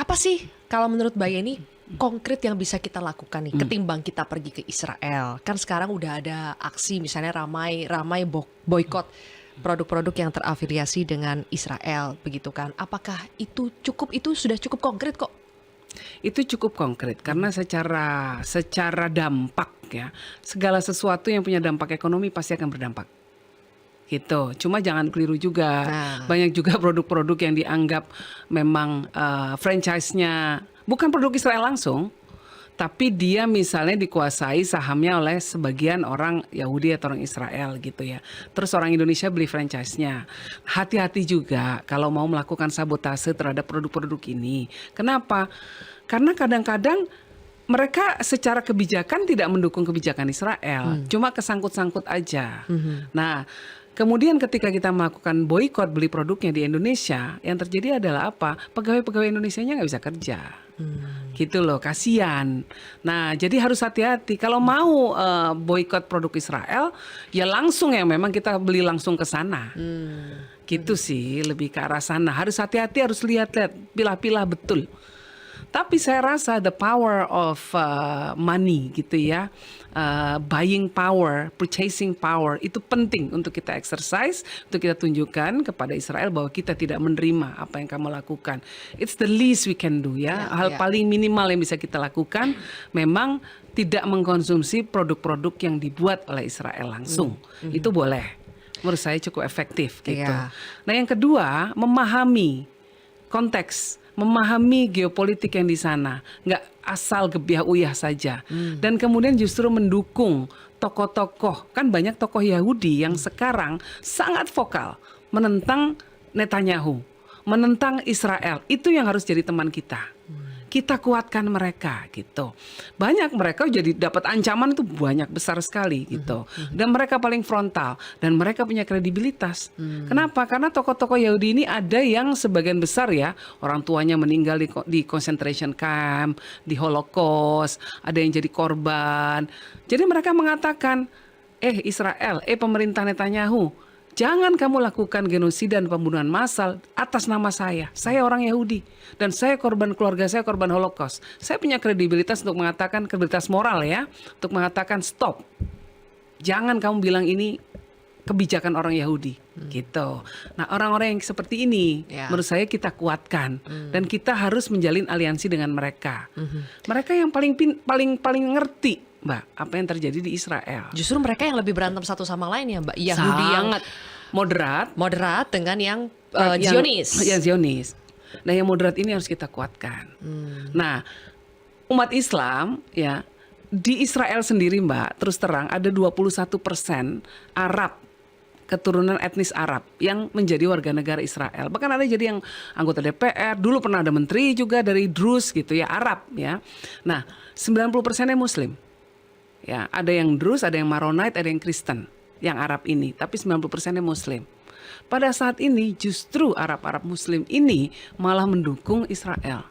Apa sih kalau menurut Mbak Yeni konkret yang bisa kita lakukan nih ketimbang kita pergi ke Israel? Kan sekarang udah ada aksi misalnya ramai boykot produk-produk yang terafiliasi dengan Israel begitu kan. Apakah itu sudah cukup konkret kok? Itu cukup konkret karena secara dampak ya, segala sesuatu yang punya dampak ekonomi pasti akan berdampak. Gitu. Cuma jangan keliru juga. Banyak juga produk-produk yang dianggap memang franchise-nya bukan produk Israel langsung, tapi dia misalnya dikuasai sahamnya oleh sebagian orang Yahudi atau orang Israel gitu ya. Terus orang Indonesia beli franchise-nya. Hati-hati juga kalau mau melakukan sabotase terhadap produk-produk ini. Kenapa? Karena kadang-kadang mereka secara kebijakan tidak mendukung kebijakan Israel, cuma kesangkut-sangkut aja. Nah, kemudian ketika kita melakukan boykot beli produknya di Indonesia, yang terjadi adalah apa? Pegawai-pegawai Indonesianya nggak bisa kerja. Gitu loh, kasihan. Nah, jadi harus hati-hati. Kalau mau boykot produk Israel, ya langsung ya memang kita beli langsung ke sana. Gitu sih, lebih ke arah sana. Harus hati-hati, harus lihat-lihat, pilah-pilah betul. Tapi saya rasa the power of money gitu ya, buying power, purchasing power itu penting untuk kita exercise, untuk kita tunjukkan kepada Israel bahwa kita tidak menerima apa yang kamu lakukan. It's the least we can do ya. Hal paling minimal yang bisa kita lakukan memang tidak mengkonsumsi produk-produk yang dibuat oleh Israel langsung. Itu boleh. Menurut saya cukup efektif gitu. Nah, yang kedua, memahami konteks, memahami geopolitik yang di sana, nggak asal gebiah uyah saja. Dan kemudian justru mendukung tokoh-tokoh, kan banyak tokoh Yahudi yang sekarang sangat vokal menentang Netanyahu, menentang Israel. Itu yang harus jadi teman kita. Kita kuatkan mereka gitu. Banyak mereka jadi dapat ancaman itu banyak besar sekali gitu. Dan mereka paling frontal dan mereka punya kredibilitas. Kenapa? Karena tokoh-tokoh Yahudi ini ada yang sebagian besar ya orang tuanya meninggal di concentration camp, di Holocaust, ada yang jadi korban. Jadi mereka mengatakan, Israel, pemerintah Netanyahu, jangan kamu lakukan genosida dan pembunuhan massal atas nama saya. Saya orang Yahudi dan saya korban keluarga saya korban Holocaust. Saya punya kredibilitas untuk mengatakan, kredibilitas moral ya, untuk mengatakan stop. Jangan kamu bilang ini kebijakan orang Yahudi gitu. Nah, orang-orang yang seperti ini menurut saya kita kuatkan dan kita harus menjalin aliansi dengan mereka. Mereka yang paling ngerti Mbak, apa yang terjadi di Israel. Justru mereka yang lebih berantem satu sama lain ya Mbak. Yahudi sangat yang moderat dengan yang Zionis. Yang Zionis. Nah, yang moderat ini harus kita kuatkan. Nah, umat Islam ya di Israel sendiri Mbak, terus terang ada 21% Arab, keturunan etnis Arab yang menjadi warga negara Israel. Bahkan ada jadi yang anggota DPR, dulu pernah ada menteri juga dari Druze gitu ya, Arab ya. Nah, 90%-nya Muslim. Ya, ada yang Druze, ada yang Maronite, ada yang Kristen, yang Arab ini, tapi 90%-nya Muslim. Pada saat ini justru Arab-Arab Muslim ini malah mendukung Israel.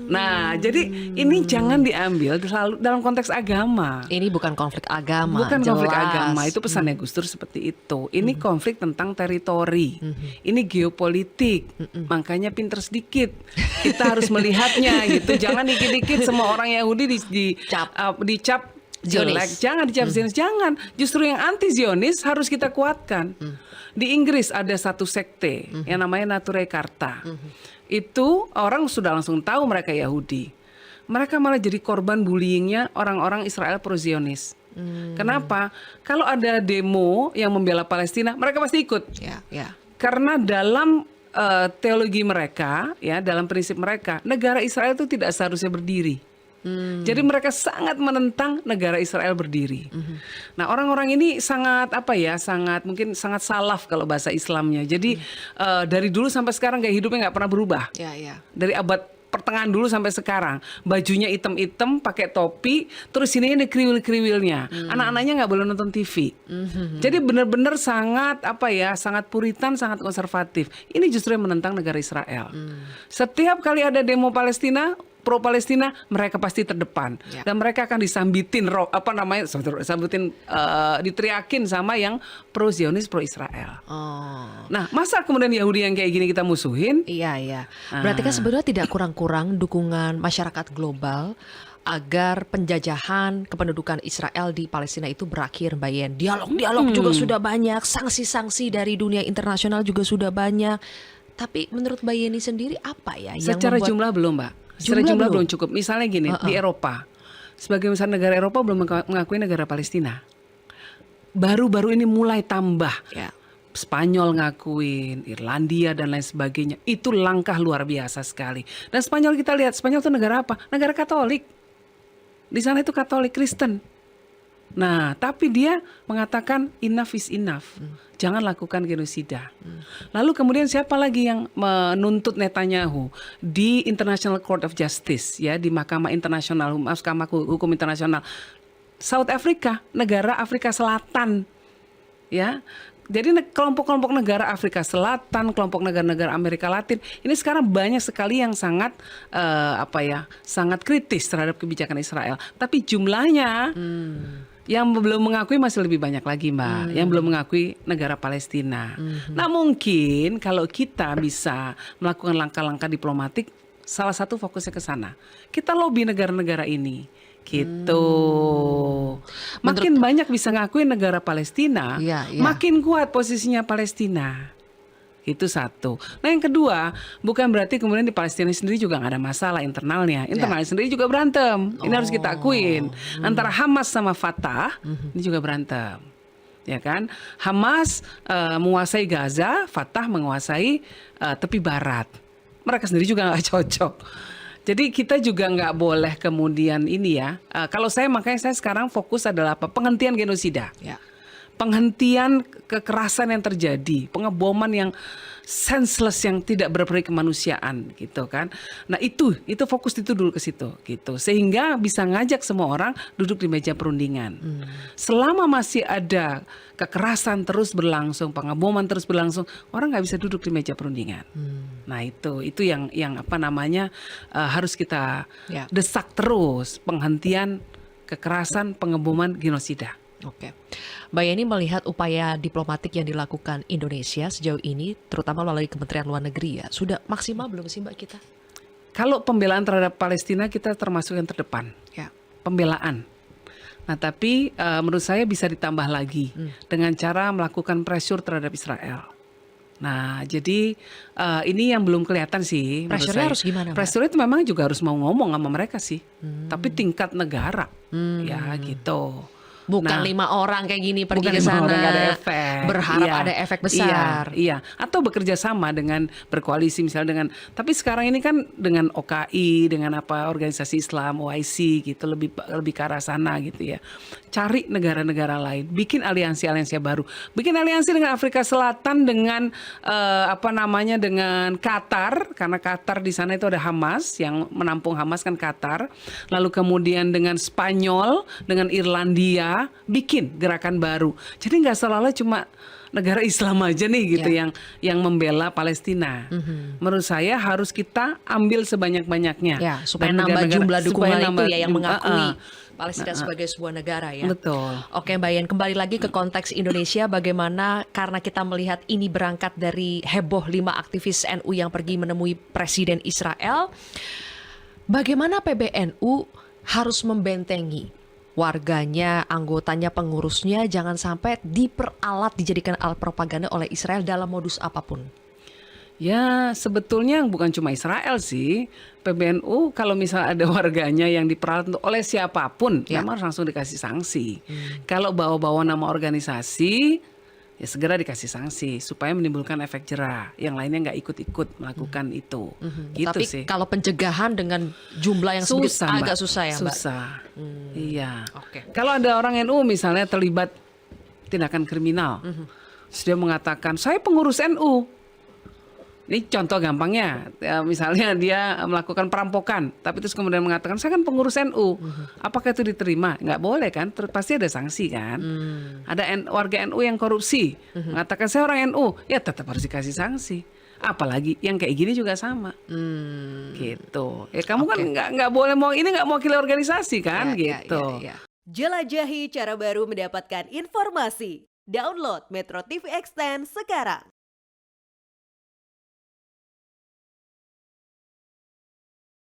Nah, jadi ini jangan diambil selalu dalam konteks agama. Ini bukan konflik agama. Bukan jelas. Konflik agama, itu pesannya Gus Dur seperti itu. Ini konflik tentang teritori. Ini geopolitik. Makanya pinter sedikit. Kita harus melihatnya gitu. Jangan dikit-dikit semua orang Yahudi dicap jelek. Jangan dicap Zionis. Jangan. Justru yang anti Zionis harus kita kuatkan. Di Inggris ada satu sekte yang namanya Neturei Karta. Itu orang sudah langsung tahu mereka Yahudi. Mereka malah jadi korban bullyingnya orang-orang Israel pro-Zionis. Kenapa? Kalau ada demo yang membela Palestina, mereka pasti ikut. Karena dalam teologi mereka, ya, dalam prinsip mereka, negara Israel itu tidak seharusnya berdiri. Jadi mereka sangat menentang negara Israel berdiri. Nah, orang-orang ini sangat mungkin sangat salaf kalau bahasa Islamnya. Jadi dari dulu sampai sekarang gaya hidupnya nggak pernah berubah. Dari abad pertengahan dulu sampai sekarang, bajunya hitam-hitam, pakai topi, terus sini ada kriwil-kriwilnya. Anak-anaknya nggak boleh nonton TV. Jadi benar-benar sangat sangat puritan, sangat konservatif. Ini justru yang menentang negara Israel. Setiap kali ada demo Palestina, pro Palestina, mereka pasti terdepan. Dan mereka akan disambitin diteriakin sama yang pro Zionis, pro Israel. Nah, masa kemudian Yahudi yang kayak gini kita musuhin? Iya. Berarti kan sebenarnya tidak kurang-kurang dukungan masyarakat global agar penjajahan kependudukan Israel di Palestina itu berakhir, Mbak Yen. Dialog juga sudah banyak, sanksi-sanksi dari dunia internasional juga sudah banyak. Tapi menurut Mbak Yeni sendiri apa ya yang secara membuat... jumlah belum, Mbak. Secara jumlah belum cukup. Misalnya gini, di Eropa, sebagai misalnya negara Eropa belum mengakui negara Palestina. Baru-baru ini mulai tambah. Spanyol ngakuin, Irlandia dan lain sebagainya. Itu langkah luar biasa sekali. Dan Spanyol kita lihat, Spanyol itu negara apa? Negara Katolik. Di sana itu Katolik Kristen. Nah, tapi dia mengatakan enough is enough. Jangan lakukan genosida. Lalu kemudian siapa lagi yang menuntut Netanyahu di International Court of Justice, ya, di Mahkamah Internasional, Mahkamah Hukum Internasional? South Africa, negara Afrika Selatan. Ya. Jadi kelompok-kelompok negara Afrika Selatan, kelompok negara-negara Amerika Latin, ini sekarang banyak sekali yang sangat sangat kritis terhadap kebijakan Israel. Tapi jumlahnya yang belum mengakui masih lebih banyak lagi, Mbak. Yang belum mengakui negara Palestina. Nah, mungkin kalau kita bisa melakukan langkah-langkah diplomatik, salah satu fokusnya ke sana. Kita lobby negara-negara ini. Gitu. Makin banyak bisa ngakuin negara Palestina, makin kuat posisinya Palestina. Itu satu. Nah, yang kedua, bukan berarti kemudian di Palestina sendiri juga nggak ada masalah internalnya. Internalnya sendiri juga berantem. Ini harus kita akuin. Antara Hamas sama Fatah, ini juga berantem. Ya kan? Hamas menguasai Gaza, Fatah menguasai tepi barat. Mereka sendiri juga nggak cocok. Jadi kita juga nggak boleh kemudian ini ya. Kalau makanya saya sekarang fokus adalah apa? Penghentian genosida. Penghentian kekerasan yang terjadi, pengeboman yang senseless yang tidak berperi kemanusiaan gitu kan. Nah, itu fokus itu dulu ke situ gitu. Sehingga bisa ngajak semua orang duduk di meja perundingan. Selama masih ada kekerasan terus berlangsung, pengeboman terus berlangsung, orang nggak bisa duduk di meja perundingan. Nah, itu yang harus kita desak terus, penghentian kekerasan, pengeboman, genosida. Oke. Mbak Yeni melihat upaya diplomatik yang dilakukan Indonesia sejauh ini, terutama melalui Kementerian Luar Negeri, ya, sudah maksimal belum sih, Mbak, kita? Kalau pembelaan terhadap Palestina kita termasuk yang terdepan. Pembelaan. Nah, tapi menurut saya bisa ditambah lagi dengan cara melakukan pressure terhadap Israel. Nah, jadi ini yang belum kelihatan sih. Pressure-nya harus gimana, Mbak? Pressure itu memang juga harus mau ngomong sama mereka sih. Tapi tingkat negara, ya gitu. Bukan 5 orang kayak gini pergi ke sana, ada efek. berharap ada efek besar. Iya. Atau bekerja sama dengan berkoalisi misalnya dengan. Tapi sekarang ini kan dengan OKI, dengan organisasi Islam, OIC gitu, lebih ke arah sana gitu ya. Cari negara-negara lain, bikin aliansi-aliansi baru, bikin aliansi dengan Afrika Selatan, dengan dengan Qatar, karena Qatar di sana itu ada Hamas, yang menampung Hamas kan Qatar. Lalu kemudian dengan Spanyol, dengan Irlandia, bikin gerakan baru. Jadi nggak seolah-olah cuma negara Islam aja nih gitu yang membela Palestina. Menurut saya harus kita ambil sebanyak-banyaknya. Supaya nambah jumlah dukungan itu yang mengakui Palestina sebagai sebuah negara ya. Betul. Oke, Mbak Yen, kembali lagi ke konteks Indonesia, bagaimana karena kita melihat ini berangkat dari heboh 5 aktivis NU yang pergi menemui Presiden Israel. Bagaimana PBNU harus membentengi warganya, anggotanya, pengurusnya, jangan sampai diperalat, dijadikan alat propaganda oleh Israel dalam modus apapun? Ya, sebetulnya bukan cuma Israel sih. PBNU kalau misalnya ada warganya yang diperalat oleh siapapun, memang langsung dikasih sanksi. Kalau bawa-bawa nama organisasi, ya segera dikasih sanksi supaya menimbulkan efek jera. Yang lainnya nggak ikut-ikut melakukan itu. Gitu. Tapi sih. kalau pencegahan dengan jumlah yang sedikit agak susah ya, Mbak? Susah. Iya. Oke. Kalau ada orang NU misalnya terlibat tindakan kriminal, dia mengatakan saya pengurus NU. Ini contoh gampangnya, misalnya dia melakukan perampokan, tapi terus kemudian mengatakan saya kan pengurus NU, apakah itu diterima? Nggak boleh kan, pasti ada sanksi kan. Ada warga NU yang korupsi, mengatakan saya orang NU, ya tetap harus dikasih sanksi. Apalagi yang kayak gini juga sama. Gitu. Ya kamu kan Oke. nggak boleh mau ini, nggak mewakili organisasi kan, Ya, gitu. ya. Jelajahi cara baru mendapatkan informasi. Download Metro TV Extend sekarang.